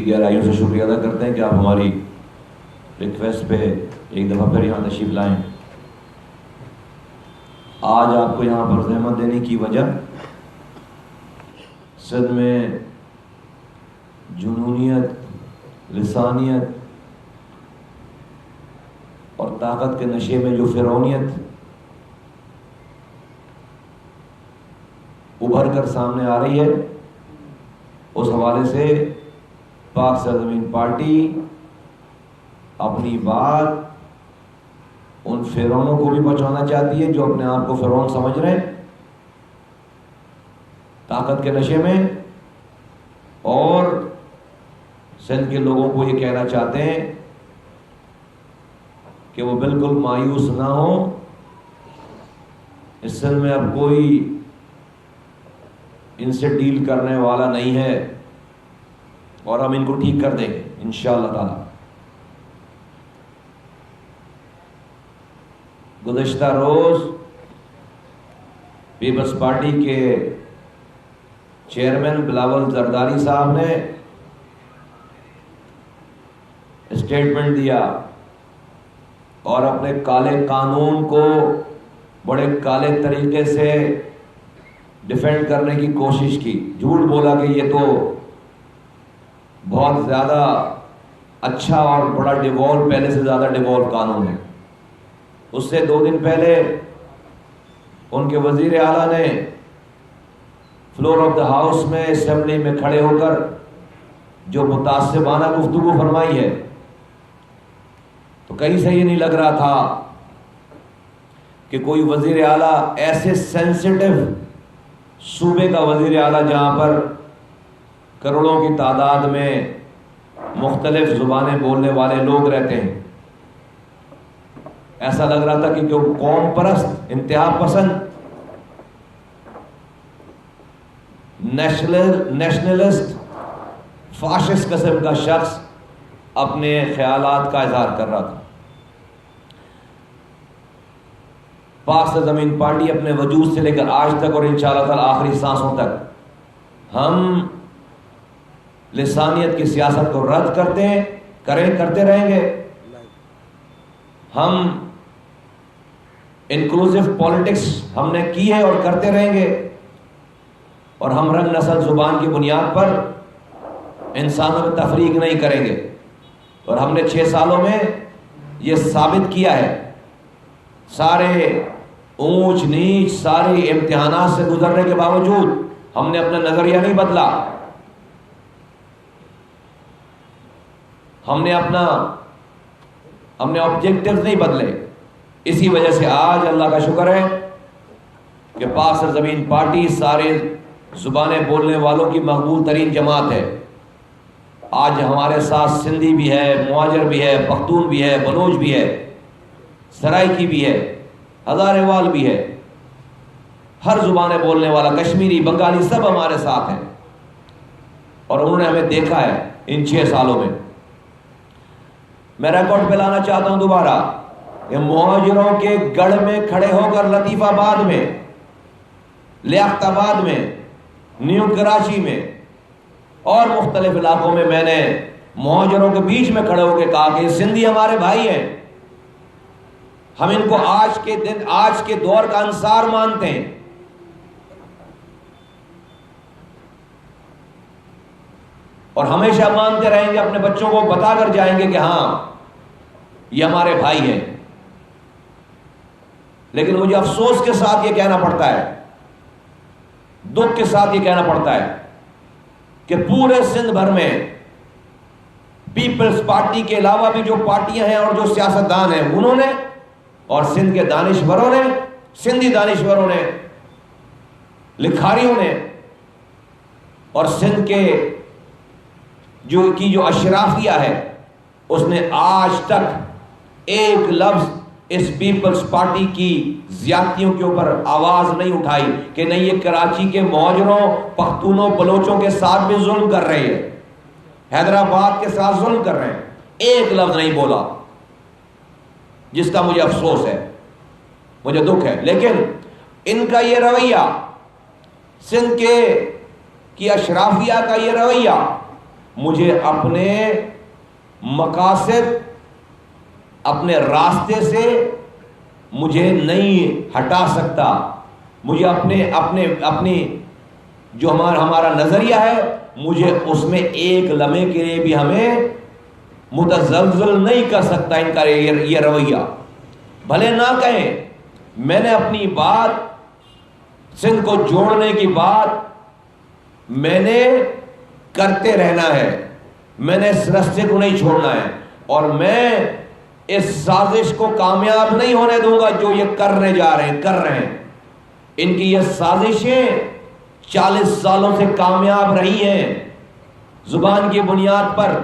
کی گہرائیوں سے شکریہ ادا کرتے ہیں کہ آپ ہماری ریکویسٹ پہ ایک دفعہ پھر یہاں تشریف لائیں۔ آج آپ کو یہاں پر زحمت دینے کی وجہ سندھ میں جنونیت، لسانیت اور طاقت کے نشے میں جو فرعونیت ابھر کر سامنے آ رہی ہے، اس حوالے سے پاک سرزمین پارٹی اپنی بات ان فرعونوں کو بھی بچانا چاہتی ہے جو اپنے آپ کو فرعون سمجھ رہے ہیں طاقت کے نشے میں، اور سندھ کے لوگوں کو یہ کہنا چاہتے ہیں کہ وہ بالکل مایوس نہ ہوں، اس سندھ میں اب کوئی ان سے ڈیل کرنے والا نہیں ہے اور ہم ان کو ٹھیک کر دیں گے انشاءاللہ تعالی۔ گزشتہ روز پیپلز پارٹی کے چیئرمین بلاول زرداری صاحب نے اسٹیٹمنٹ دیا اور اپنے کالے قانون کو بڑے کالے طریقے سے ڈیفینڈ کرنے کی کوشش کی، جھوٹ بولا کہ یہ تو بہت زیادہ اچھا اور بڑا ڈیوالو، پہلے سے زیادہ ڈیوالو قانون ہے۔ اس سے 2 دن پہلے ان کے وزیر اعلیٰ نے فلور آف دا ہاؤس میں اسمبلی میں کھڑے ہو کر جو متعصبانہ گفتگو فرمائی ہے، تو کہیں سے یہ نہیں لگ رہا تھا کہ کوئی وزیر اعلیٰ ایسے سینسٹیو صوبے کا وزیر اعلیٰ جہاں پر کروڑوں کی تعداد میں مختلف زبانیں بولنے والے لوگ رہتے ہیں، ایسا لگ رہا تھا کہ قوم پرست، انتہا پسند، نیشنلسٹ، فاشسٹ قسم کا شخص اپنے خیالات کا اظہار کر رہا تھا۔ پاک سرزمین پارٹی اپنے وجود سے لے کر آج تک اور انشاءاللہ تعالی آخری سانسوں تک ہم لسانیت کی سیاست کو رد کرتے رہیں گے۔ ہم انکلوسیو پالیٹکس ہم نے کی ہے اور کرتے رہیں گے، اور ہم رنگ، نسل، زبان کی بنیاد پر انسانوں میں تفریق نہیں کریں گے۔ اور ہم نے 6 سالوں میں یہ ثابت کیا ہے، سارے اونچ نیچ، سارے امتحانات سے گزرنے کے باوجود ہم نے اپنا نظریہ نہیں بدلا، ہم نے آبجیکٹیوز نہیں بدلے۔ اسی وجہ سے آج اللہ کا شکر ہے کہ پاک سرزمین پارٹی سارے زبانیں بولنے والوں کی مقبول ترین جماعت ہے۔ آج ہمارے ساتھ سندھی بھی ہے، مہاجر بھی ہے، پختون بھی ہے، بلوچ بھی ہے، سرائکی بھی ہے، ہزارے وال بھی ہے، ہر زبانیں بولنے والا، کشمیری، بنگالی، سب ہمارے ساتھ ہیں، اور انہوں نے ہمیں دیکھا ہے ان 6 سالوں میں۔ میں ریکارڈ پہ لانا چاہتا ہوں دوبارہ کہ مہاجروں کے گڑھ میں کھڑے ہو کر لطیف آباد میں، لیاقت آباد میں، نیو کراچی میں اور مختلف علاقوں میں میں نے مہاجروں کے بیچ میں کھڑے ہو کے کہا کہ سندھی ہمارے بھائی ہیں، ہم ان کو آج کے دور کا انصار مانتے ہیں، اور ہمیشہ مانتے رہیں گے، اپنے بچوں کو بتا کر جائیں گے کہ ہاں یہ ہمارے بھائی ہیں۔ لیکن مجھے افسوس کے ساتھ یہ کہنا پڑتا ہے، دکھ کے ساتھ یہ کہنا پڑتا ہے کہ پورے سندھ بھر میں پیپلز پارٹی کے علاوہ بھی جو پارٹیاں ہیں اور جو سیاستدان ہیں، انہوں نے اور سندھ کے دانشوروں نے، سندھی دانشوروں نے، لکھاریوں نے، اور سندھ کے جو اشرافیہ ہے، اس نے آج تک ایک لفظ اس پیپلز پارٹی کی زیادتیوں کے اوپر آواز نہیں اٹھائی کہ نہیں یہ کراچی کے مہاجروں، پختونوں، بلوچوں کے ساتھ بھی ظلم کر رہے ہیں، حیدرآباد کے ساتھ ظلم کر رہے ہیں، ایک لفظ نہیں بولا، جس کا مجھے افسوس ہے، مجھے دکھ ہے۔ لیکن ان کا یہ رویہ، سندھ کی اشرافیہ کا یہ رویہ، مجھے اپنے مقاصد، اپنے راستے سے مجھے نہیں ہٹا سکتا. مجھے اپنی جو ہمارا نظریہ ہے، مجھے اس میں ایک لمحے کے لیے بھی ہمیں متزلزل نہیں کر سکتا ان کا یہ رویہ. بھلے نہ کہیں، میں نے اپنی بات، سندھ کو جوڑنے کی بات میں نے کرتے رہنا ہے. میں نے اس راستے کو نہیں چھوڑنا ہے، اور میں اس سازش کو کامیاب نہیں ہونے دوں گا جو یہ کر رہے ہیں. ان کی یہ سازشیں 40 سالوں سے کامیاب رہی ہیں، زبان کی بنیاد پر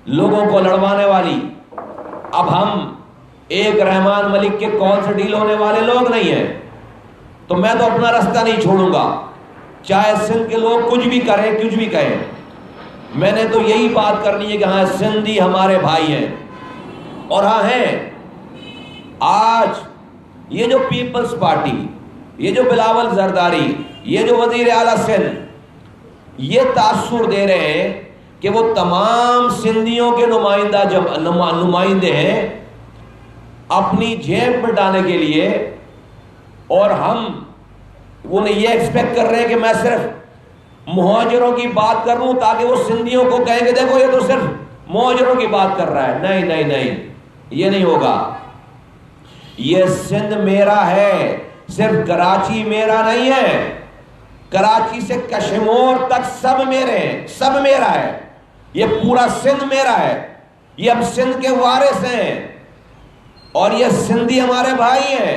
لوگوں کو لڑوانے والی. اب ہم ایک رحمان ملک کے قول سے ڈیل ہونے والے لوگ نہیں ہیں، تو میں تو اپنا راستہ نہیں چھوڑوں گا، چاہے سندھ کے لوگ کچھ بھی کریں، کچھ بھی کہیں. میں نے تو یہی بات کرنی ہے کہ ہاں سندھی ہمارے بھائی ہیں. اور ہاں ہیں، آج یہ جو پیپلز پارٹی، یہ جو بلاول زرداری، یہ جو وزیر اعلیٰ سندھ، یہ تاثر دے رہے ہیں کہ وہ تمام سندھیوں کے نمائندے ہیں اپنی جیب میں ڈالنے کے لیے. اور ہم انہیں یہ ایکسپیکٹ کر رہے ہیں کہ میں صرف مہاجروں کی بات کر لوں تاکہ وہ سندھیوں کو کہیں کہ دیکھو یہ تو صرف مہاجروں کی بات کر رہا ہے. نہیں نہیں نہیں، یہ نہیں ہوگا. یہ سندھ میرا ہے، صرف کراچی میرا نہیں ہے. کراچی سے کشمور تک سب میرے ہیں، سب میرا ہے. یہ پورا سندھ میرا ہے. یہ ہم سندھ کے وارث ہیں، اور یہ سندھی ہمارے بھائی ہیں،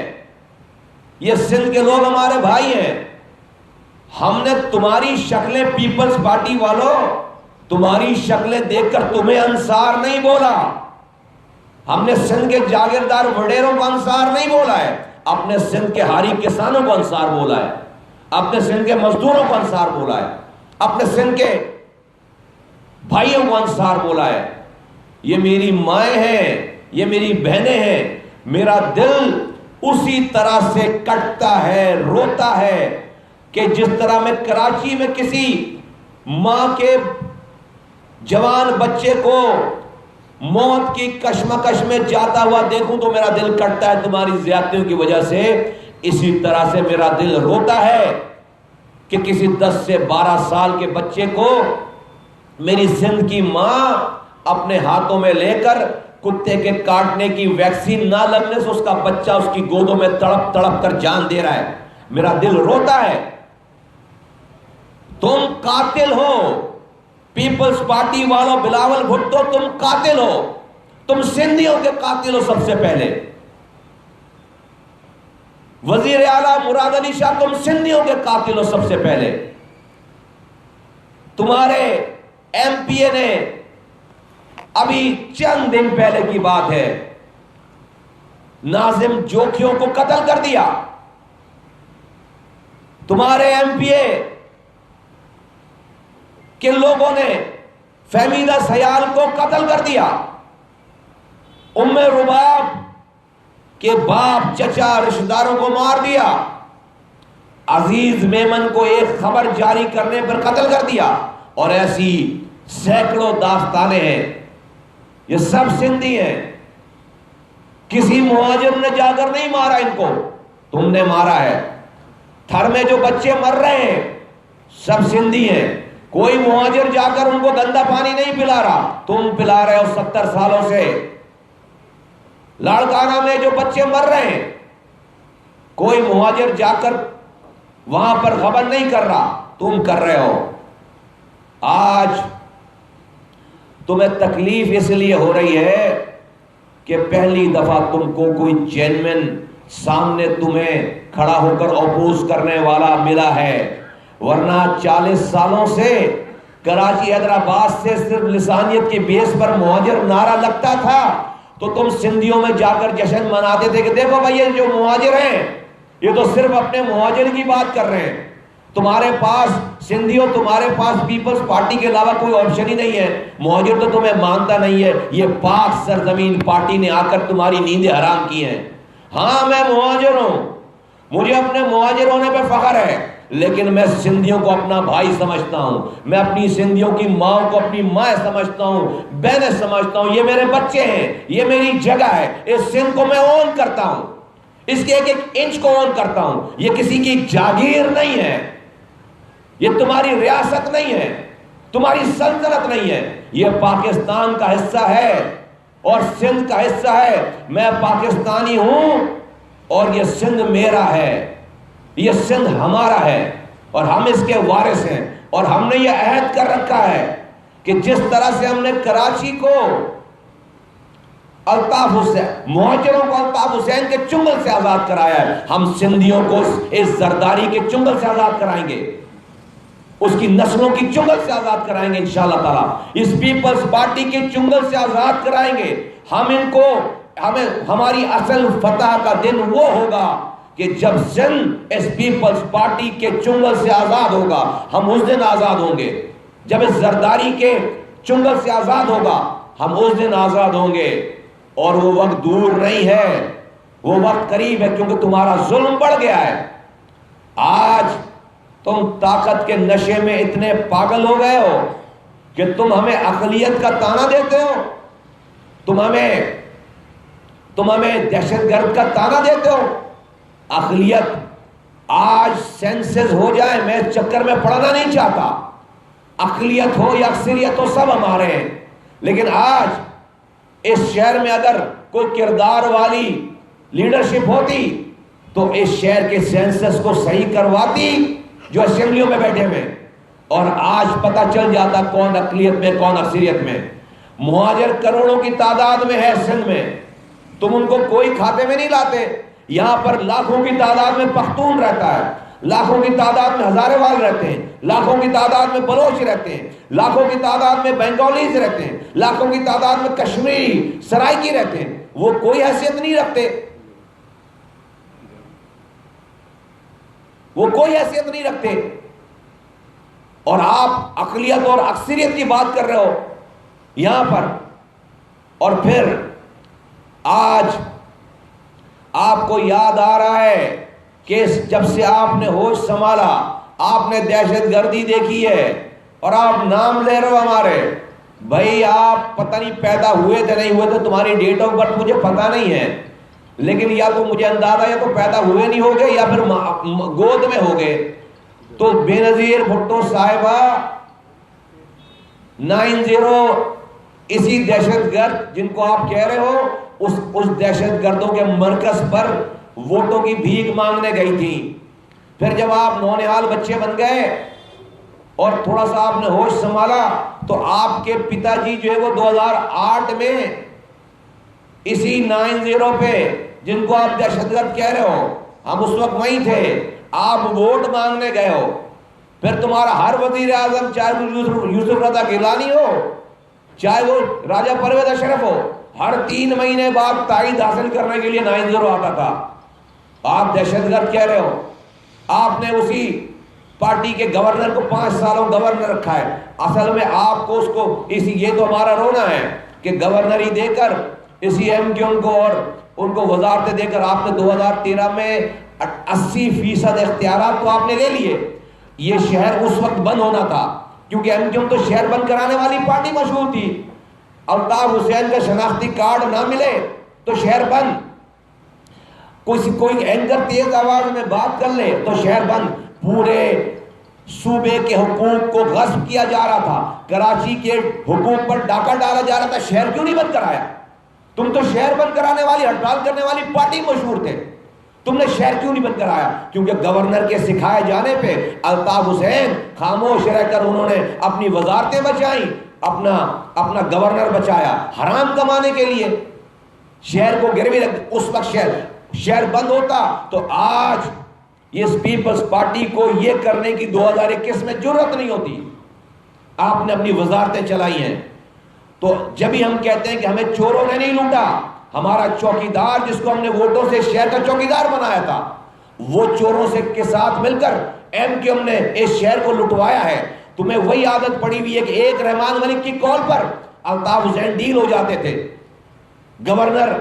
یہ سندھ کے لوگ ہمارے بھائی ہیں. ہم نے تمہاری شکلیں، پیپلز پارٹی والوں، تمہاری شکلیں دیکھ کر تمہیں انصار نہیں بولا. ہم نے سندھ کے جاگیردار وڈیروں کو انصار نہیں بولا ہے، اپنے سندھ کے ہاری کسانوں کو انصار بولا ہے، اپنے سندھ کے مزدوروں کو انصار بولا ہے، اپنے سندھ کے بھائیوں کو انصار بولا ہے. یہ میری مائیں ہیں، یہ میری بہنیں ہیں. میرا دل اسی طرح سے کٹتا ہے، روتا ہے کہ جس طرح میں کراچی میں کسی ماں کے جوان بچے کو موت کی کشمکش میں جاتا ہوا دیکھوں تو میرا دل کٹتا ہے تمہاری زیادتیوں کی وجہ سے. اسی طرح سے میرا دل روتا ہے کہ کسی 10 سے 12 سال کے بچے کو میری سندھ کی ماں اپنے ہاتھوں میں لے کر کتے کے کاٹنے کی ویکسین نہ لگنے سے اس کا بچہ اس کی گودوں میں تڑپ تڑپ کر جان دے رہا ہے. میرا دل روتا ہے. تم قاتل ہو، پیپلز پارٹی والوں، بلاول بھٹو تم قاتل ہو. تم سندھیوں کے قاتل ہو. سب سے پہلے وزیر اعلیٰ مراد علی شاہ، تم سندھیوں کے قاتل ہو. سب سے پہلے تمہارے ایم پی اے نے ابھی چند دن پہلے کی بات ہے، ناظم جوکھیوں کو قتل کر دیا. تمہارے ایم پی اے کے لوگوں نے فہمیدہ سیال کو قتل کر دیا. ام رباب کے باپ، چچا، رشتہ داروں کو مار دیا. عزیز میمن کو ایک خبر جاری کرنے پر قتل کر دیا. اور ایسی سینکڑوں داستانیں ہیں. یہ سب سندھی ہیں. کسی مہاجر نے جا کر نہیں مارا ان کو، تم نے مارا ہے. تھر میں جو بچے مر رہے ہیں سب سندھی ہیں. کوئی مہاجر جا کر ان کو گندا پانی نہیں پلا رہا، تم پلا رہے ہو 70 سالوں سے. لاڑکانہ میں جو بچے مر رہے ہیں کوئی مہاجر جا کر وہاں پر خبر نہیں کر رہا، تم کر رہے ہو. آج تمہیں تکلیف اس لیے ہو رہی ہے کہ پہلی دفعہ تم کو کوئی جینوین سامنے تمہیں کھڑا ہو کر اپوز کرنے والا ملا ہے. ورنہ 40 سالوں سے کراچی حیدرآباد سے صرف لسانیت کی بیس پر مہاجر نعرہ لگتا تھا تو تم سندھیوں میں جا کر جشن مناتے تھے کہ دیکھو بھائی یہ جو مہاجر ہیں یہ تو صرف اپنے مہاجر کی بات کر رہے ہیں. تمہارے پاس سندھیوں، تمہارے پاس پیپلز پارٹی کے علاوہ کوئی آپشن ہی نہیں ہے. مہاجر تو تمہیں مانتا نہیں ہے. یہ پاک سرزمین پارٹی نے آ کر تمہاری نیندیں حرام کی ہیں. ہاں میں مہاجر ہوں، مجھے اپنے مہاجر ہونے پہ فخر ہے، لیکن میں سندھیوں کو اپنا بھائی سمجھتا ہوں، میں اپنی سندھیوں کی ماں کو اپنی ماں سمجھتا ہوں، بہنیں سمجھتا ہوں، یہ میرے بچے ہیں، یہ میری جگہ ہے، اس سندھ کو میں اون کرتا ہوں، اس کے ایک ایک انچ کو اون کرتا ہوں۔ یہ کسی کی جاگیر نہیں ہے، یہ تمہاری ریاست نہیں ہے، تمہاری سلطنت نہیں ہے، یہ پاکستان کا حصہ ہے اور سندھ کا حصہ ہے۔ میں پاکستانی ہوں اور یہ سندھ میرا ہے، یہ سندھ ہمارا ہے اور ہم اس کے وارث ہیں، اور ہم نے یہ عہد کر رکھا ہے کہ جس طرح سے ہم نے کراچی کو الطاف حسین، مہاجروں کو الطاف حسین کے چنگل سے آزاد کرایا ہے، ہم سندھیوں کو اس زرداری کے چنگل سے آزاد کرائیں گے، اس کی نسلوں کی چنگل سے آزاد کرائیں گے انشاءاللہ تعالی، اس پیپلز پارٹی کے چنگل سے آزاد کرائیں گے۔ ہم ان کو، ہماری اصل فتح کا دن وہ ہوگا کہ جب سندھ اس پیپلز پارٹی کے چنگل سے آزاد ہوگا، ہم اس دن آزاد ہوں گے۔ جب اس زرداری کے چنگل سے آزاد ہوگا، ہم اس دن آزاد ہوں گے، اور وہ وقت دور نہیں ہے، وہ وقت قریب ہے، کیونکہ تمہارا ظلم بڑھ گیا ہے۔ آج تم طاقت کے نشے میں اتنے پاگل ہو گئے ہو کہ تم ہمیں اقلیت کا طعنہ دیتے ہو، تم ہمیں دہشت گرد کا طعنہ دیتے ہو۔ اقلیت آج سینسز ہو جائے، میں اس چکر میں پڑھنا نہیں چاہتا، اقلیت ہو یا اکثریت ہو سب ہمارے ہیں، لیکن آج اس شہر میں اگر کوئی کردار والی لیڈرشپ ہوتی تو اس شہر کے سینسس کو صحیح کرواتی جو اسمبلیوں میں بیٹھے ہوئے، اور آج پتہ چل جاتا کون اقلیت میں کون اکثریت میں۔ مہاجر کروڑوں کی تعداد میں ہے سندھ میں، تم ان کو کوئی کھاتے میں نہیں لاتے۔ یہاں پر لاکھوں کی تعداد میں پختون رہتا ہے، لاکھوں کی تعداد میں ہزارے وال رہتے ہیں، لاکھوں کی تعداد میں بلوچ رہتے ہیں، لاکھوں کی تعداد میں بنگالیز رہتے ہیں، لاکھوں کی تعداد میں کشمیری سرائکی رہتے ہیں، وہ کوئی حیثیت نہیں رکھتے، وہ کوئی حیثیت نہیں رکھتے، اور آپ اقلیت اور اکثریت کی بات کر رہے ہو یہاں پر۔ اور پھر آج آپ کو یاد آ رہا ہے کہ جب سے آپ نے ہوش سنبھالا آپ نے دہشت گردی دیکھی ہے، اور آپ نام لے رہے ہو ہمارے، بھائی آپ پتہ نہیں پیدا ہوئے تھے نہیں ہوئے تھے، تمہاری ڈیٹ آف برتھ مجھے پتہ نہیں ہے، لیکن یا تو مجھے اندازہ یا تو پیدا ہوئے نہیں ہوگے یا پھر گود میں ہوگے۔ تو بے نظیر بھٹو صاحبہ 90 اسی دہشت گرد جن کو آپ کہہ رہے ہو، اس دہشت گردوں کے مرکز پر ووٹوں کی بھیک مانگنے گئی تھی۔ پھر جب آپ نونہال بچے بن گئے اور تھوڑا سا آپ نے ہوش سنبھالا تو آپ کے پتا جی جو ہے وہ 2008 میں اسی 90 پہ جن کو آپ دہشت گرد کہہ رہے ہو، ہم اس وقت وہیں تھے، آپ ووٹ مانگنے گئے ہو۔ پھر تمہارا ہر وزیر اعظم، چاہے وہ یوسف رضا گیلانی ہو، چاہے وہ راجہ پرویز اشرف ہو، ہر 3 مہینے بعد تائید حاصل کرنے کے لیے 90 آتا تھا۔ آپ دہشت گرد کہہ رہے ہو، آپ نے اسی پارٹی کے گورنر کو 5 سالوں گورنر رکھا ہے۔ اصل میں آپ کو اس کو یہ تو ہمارا رونا ہے کہ گورنری دے کر اسی ایم کیو کو اور ان کو وزارتیں دے کر آپ نے 2013 میں 80% اختیارات تو آپ نے لے لیے۔ یہ شہر اس وقت بند ہونا تھا کیونکہ ایم کیو تو شہر بند کرانے والی پارٹی مشہور تھی۔ الطاف حسین کا شناختی کارڈ نہ ملے تو شہر بند، کوئی اینکر تیز آواز میں بات کر لے تو شہر بند۔ پورے صوبے کے حقوق کو غصب کیا جا رہا تھا، کراچی کے حقوق پر ڈاکہ ڈالا جا رہا تھا، شہر کیوں نہیں بند کرایا؟ تم تو شہر بند کرانے والی، ہڑتال کرنے والی پارٹی مشہور تھے، تم نے شہر کیوں نہیں بند کرایا؟ کیونکہ گورنر کے سکھائے جانے پہ الطاف حسین خاموش رہ کر انہوں نے اپنی وزارتیں بچائیں، اپنا گورنر بچایا حرام کمانے کے لیے، شہر کو گروی رکھ۔ اس وقت شہر بند ہوتا تو آج اس پیپلز پارٹی کو یہ کرنے کی 2021 میں جرات نہیں ہوتی۔ آپ نے اپنی وزارتیں چلائی ہیں، تو جب ہی ہم کہتے ہیں کہ ہمیں چوروں نے نہیں لوٹا، ہمارا چوکیدار جس کو ہم نے ووٹوں سے شہر کا چوکیدار بنایا تھا، وہ چوروں کے ساتھ مل کر ایم کیو ایم نے اس شہر کو لٹوایا ہے۔ تمہیں وہی عادت پڑی ہوئی ہے کہ ایک رحمان ملک کی کال پر الطاف حسین ڈیل ہو جاتے تھے، گورنر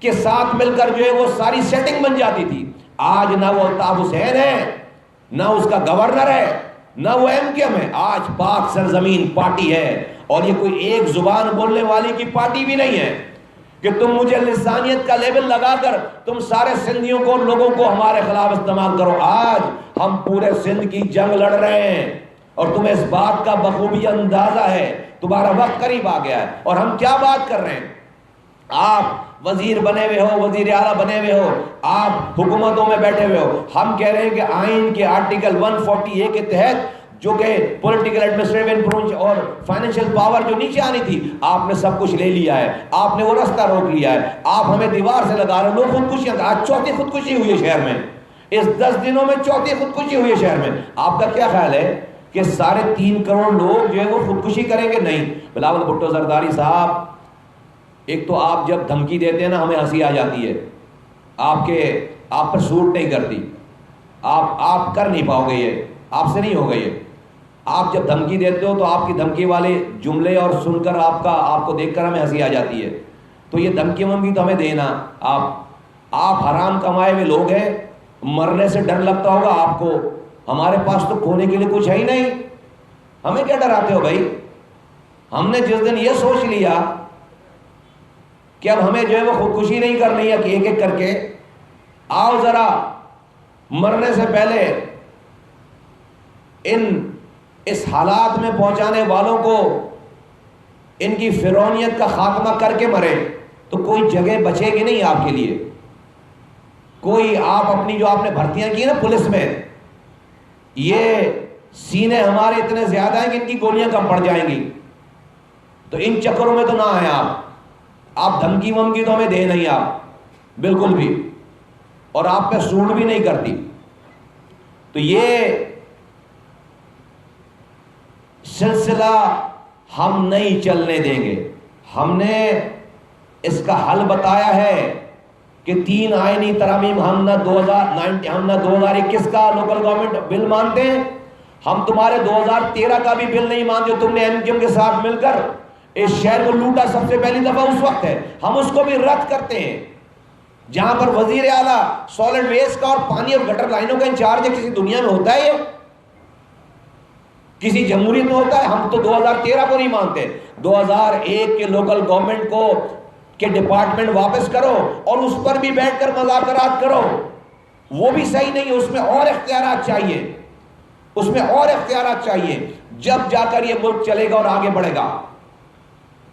کے ساتھ مل کر جو ہے وہ ساری سیٹنگ بن جاتی تھی۔ آج نہ وہ الطاف حسین ہے نہ اس کا گورنر ہے نہ وہ ایم کیو ایم ہے. آج پاک سرزمین پارٹی ہے اور یہ کوئی ایک زبان بولنے والی کی پارٹی بھی نہیں ہے کہ تم مجھے لسانیت کا لیبل لگا کر تم سارے سندھیوں کو لوگوں کو ہمارے خلاف استعمال کرو. آج ہم پورے سندھ کی جنگ لڑ رہے ہیں اور تمہیں اس بات کا بخوبی اندازہ ہے. تمہارا وقت قریب آ گیا ہے اور ہم کیا بات کر رہے ہیں. آپ وزیر بنے ہوئے ہو, وزیر اعلیٰ بنے ہوئے ہو, آپ حکومتوں میں بیٹھے ہوئے ہو. ہم کہہ رہے ہیں کہ آئین کے آرٹیکل 140A کے تحت جو کہ پولیٹیکل ایڈمنسٹریٹو انفلوئنس اور فائنینشیل پاور جو نیچے آنی تھی, آپ نے سب کچھ لے لیا ہے. آپ نے وہ راستہ روک لیا ہے. آپ ہمیں دیوار سے لگا رہے ہیں. لوگ خودکشیاں, آج چوتھی خودکشی ہوئی ہے شہر میں. اس 10 دنوں میں چوتھی خودکشی ہوئی ہے شہر میں. آپ کا کیا خیال ہے کہ 3.5 کروڑ لوگ جو ہے وہ خودکشی کریں گے؟ نہیں. بلاول بھٹو زرداری صاحب, ایک تو آپ جب دھمکی دیتے ہیں نا ہمیں ہنسی آ جاتی ہے. آپ پر سوٹ نہیں کرتی. آپ کر نہیں پاؤ گے, یہ آپ سے نہیں ہوگا. یہ آپ جب دھمکی دیتے ہو تو آپ کی دھمکی والے جملے اور سن کر آپ کو دیکھ کر ہمیں ہنسی آ جاتی ہے. تو یہ دھمکی ومکی تو ہمیں دینا. آپ حرام کمائے ہوئے لوگ ہیں, مرنے سے ڈر لگتا ہوگا آپ کو. ہمارے پاس تو کھونے کے لیے کچھ ہے ہی نہیں. ہمیں کیا ڈراتے ہو بھائی؟ ہم نے جس دن یہ سوچ لیا کہ اب ہمیں جو ہے وہ خودکشی نہیں کرنی ہے کہ ایک ایک کر کے, آؤ ذرا مرنے سے پہلے اس حالات میں پہنچانے والوں کو ان کی فرعونیت کا خاتمہ کر کے مرے, تو کوئی جگہ بچے گی نہیں آپ کے لیے. کوئی آپ اپنی جو آپ نے بھرتیاں کی نا پولیس میں, یہ سینے ہمارے اتنے زیادہ ہیں کہ ان کی گولیاں کم پڑ جائیں گی. تو ان چکروں میں تو نہ آئے آپ دھمکی ومکی تو ہمیں دے نہیں آپ بالکل بھی, اور آپ پہ سوٹ بھی نہیں کرتی. تو یہ سلسلہ ہم نہیں چلنے دیں گے. ہم نے اس کا حل بتایا ہے کہ 3 آئینی ترامیم, ہم نہ 2021 کا لوکل گورنمنٹ بل مانتے ہیں, ہم تمہارے 2013 کا بھی بل نہیں مانتے. تم نے ایم کیو ایم کے ساتھ مل کر اس شہر کو لوٹا سب سے پہلی دفعہ اس وقت ہے. ہم اس کو بھی رد کرتے ہیں. جہاں پر وزیر اعلیٰ سالڈ ویسٹ کا اور پانی اور گٹر لائنوں کا انچارج ہے, کسی دنیا میں ہوتا ہے یہ؟ کسی جمہوریت میں ہوتا ہے؟ ہم تو 2013 کو نہیں مانتے. 2001 کے لوکل گورنمنٹ کو کہ ڈپارٹمنٹ واپس کرو اور اس پر بھی بیٹھ کر مذاکرات کرو, وہ بھی صحیح نہیں ہے. اس میں اور اختیارات چاہیے, اس میں اور اختیارات چاہیے, جب جا کر یہ ملک چلے گا اور آگے بڑھے گا.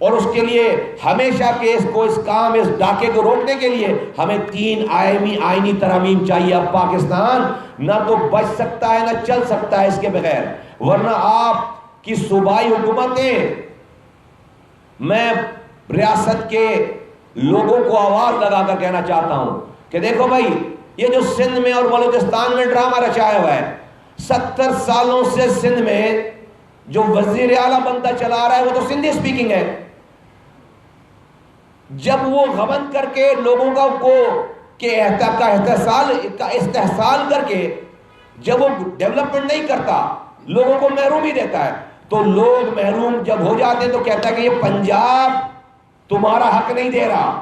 اور اس کے لیے ہمیشہ کے اس ڈاکے کو روکنے کے لیے ہمیں 3 آئینی ترامیم چاہیے. اب پاکستان نہ تو بچ سکتا ہے نہ چل سکتا ہے اس کے بغیر, ورنہ آپ کی صوبائی حکومتیں, میں ریاست کے لوگوں کو آواز لگا کر کہنا چاہتا ہوں کہ دیکھو بھائی, یہ جو سندھ میں اور بلوچستان میں ڈرامہ رچایا ہوا ہے, 70 سالوں سے سندھ میں جو وزیر اعلیٰ بندہ چلا رہا ہے وہ تو سندھی سپیکنگ ہے. جب وہ غبن کر کے لوگوں کا استحصال کر کے جب وہ ڈیولپمنٹ نہیں کرتا, لوگوں کو محروم ہی دیتا ہے, تو لوگ محروم جب ہو جاتے ہیں تو کہتا ہے کہ یہ پنجاب تمہارا حق نہیں دے رہا,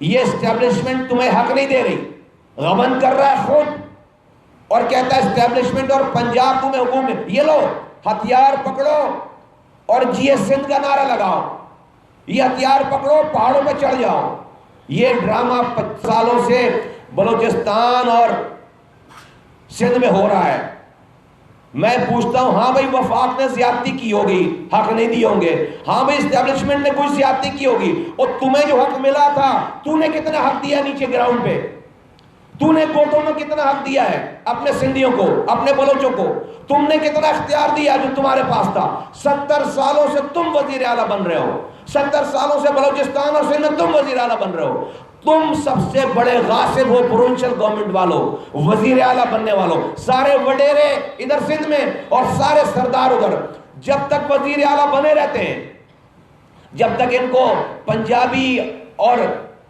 یہ اسٹیبلشمنٹ تمہیں حق نہیں دے رہی. غبن کر رہا ہے خود اور کہتا ہے اسٹیبلشمنٹ اور پنجاب تمہیں حکومت میں. یہ لو ہتھیار پکڑو اور جی ایس سندھ کا نعرہ لگاؤ, یہ ہتھیار پکڑو پہاڑوں پہ چڑھ جاؤ. یہ ڈرامہ 5 سالوں سے بلوچستان اور سندھ میں ہو رہا ہے. میں پوچھتا ہوں, ہاں بھائی وفاق نے زیادتی کی ہوگی, حق نہیں دیے ہوں گے. ہاں بھائی اسٹیبلشمنٹ نے کچھ زیادتی کی ہوگی, اور تمہیں جو حق ملا تھا تو نے کتنا حق دیا نیچے گراؤنڈ پہ؟ تو نے کوٹوں میں کتنا حق دیا ہے اپنے سندھیوں کو, اپنے بلوچوں کو؟ تم نے کتنا اختیار دیا جو تمہارے پاس تھا؟ 70 سالوں سے تم وزیر اعلیٰ بن رہے ہو, 70 سالوں سے بلوچستان اور سندھ میں تم وزیر اعلیٰ بن رہے ہو. تم سب سے بڑے غاصب ہو پروونشل گورنمنٹ والوں, وزیر اعلیٰ بننے والوں. سارے وڈیرے ادھر سندھ میں اور سارے سردار ادھر. جب تک وزیر اعلیٰ بنے رہتے ہیں, جب تک ان کو پنجابی اور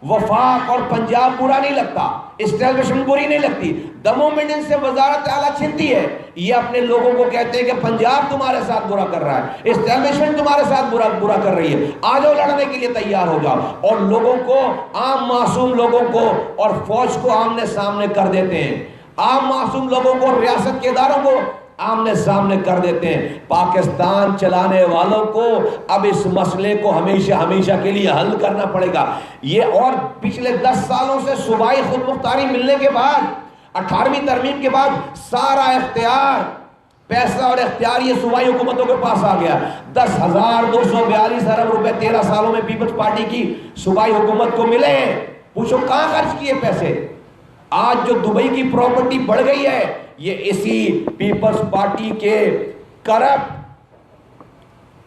وفاق اور پنجاب برا نہیں لگتا, اسٹیبلشمنٹ بری نہیں لگتی, the moment ان سے وزارت اعلیٰ چھنتی ہے, یہ اپنے لوگوں کو کہتے ہیں کہ پنجاب تمہارے ساتھ برا کر رہا ہے, اسٹیبلشمنٹ تمہارے ساتھ برا کر رہی ہے, آ جاؤ لڑنے کے لیے تیار ہو جاؤ. اور لوگوں کو, عام معصوم لوگوں کو اور فوج کو آمنے سامنے کر دیتے ہیں. عام معصوم لوگوں کو، ریاست کے اداروں کو آمنے سامنے کر دیتے ہیں۔ پاکستان چلانے والوں کو اب اس مسئلے کو ہمیشہ ہمیشہ کے لیے حل کرنا پڑے گا۔ یہ اور پچھلے 10 سالوں سے صوبائی خود مختاری ملنے کے بعد، 18ویں ترمیم کے بعد سارا اختیار، پیسہ اور اختیار یہ صوبائی حکومتوں کے پاس آ گیا۔ 10,242 ارب روپے 13 سالوں میں پیپلز پارٹی کی صوبائی حکومت کو ملے ہیں۔ پوچھو کہاں خرچ کیے پیسے؟ آج جو دبئی کی پراپرٹی بڑھ گئی ہے، یہ اسی پیپلز پارٹی کے کرپٹ،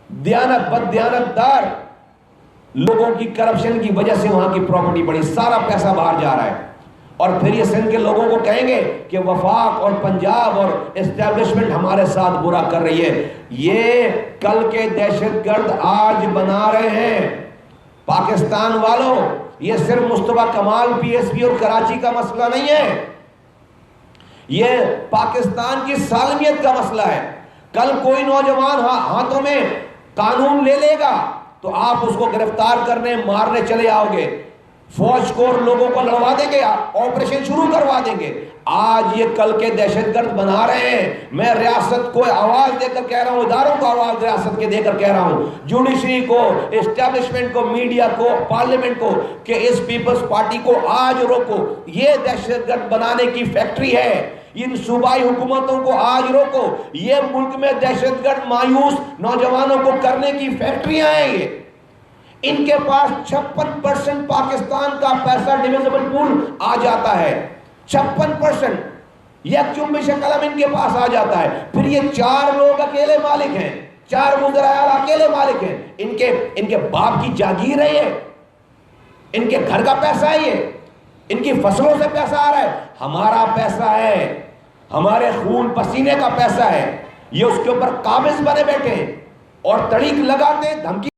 بددیانت دار لوگوں کی کرپشن کی وجہ سے وہاں کی پراپرٹی بڑھی، سارا پیسہ باہر جا رہا ہے۔ اور پھر یہ سندھ کے لوگوں کو کہیں گے کہ وفاق اور پنجاب اور اسٹیبلشمنٹ ہمارے ساتھ برا کر رہی ہے۔ یہ کل کے دہشت گرد آج بنا رہے ہیں۔ پاکستان والوں، یہ صرف مصطفیٰ کمال پی ایس پی اور کراچی کا مسئلہ نہیں ہے، یہ پاکستان کی سالمیت کا مسئلہ ہے۔ کل کوئی نوجوان ہاتھوں میں قانون لے لے گا تو آپ اس کو گرفتار کرنے، مارنے چلے آؤ گے، فوج کو اور لوگوں کو لڑوا دیں گے، آپریشن شروع کروا دیں گے۔ آج یہ کل کے دہشت گرد بنا رہے ہیں۔ میں ریاست کو آواز دے کر کہہ رہا ہوں، اداروں کو آواز ریاست کے دے کر کہہ رہا ہوں، جوڈیشری کو، اسٹیبلشمنٹ کو، میڈیا کو، پارلیمنٹ کو، کہ اس پیپلز پارٹی کو آج روکو۔ یہ دہشت گرد بنانے کی فیکٹری ہے۔ ان صوبائی حکومتوں کو آج روکو۔ یہ ملک میں دہشت گرد مایوس نوجوانوں کو کرنے کی فیکٹریاں ہیں۔ یہ ان کے پاس 56% پاکستان کا پیسہ ڈویزبل پول آ جاتا ہے، 56%، یک جنبش قلم ان کے پاس آ جاتا ہے۔ پھر یہ 4 لوگ اکیلے مالک ہیں، 4 وزراء اکیلے مالک ہیں۔ ان کے باپ کی جاگیر ہے، یہ ان کے گھر کا پیسہ ہے، یہ ان کی فصلوں سے پیسہ آ رہا ہے۔ ہمارا پیسہ ہے، ہمارے خون پسینے کا پیسہ ہے، یہ اس کے اوپر قابض بنے بیٹھے ہیں اور تڑیک لگاتے، دھمکی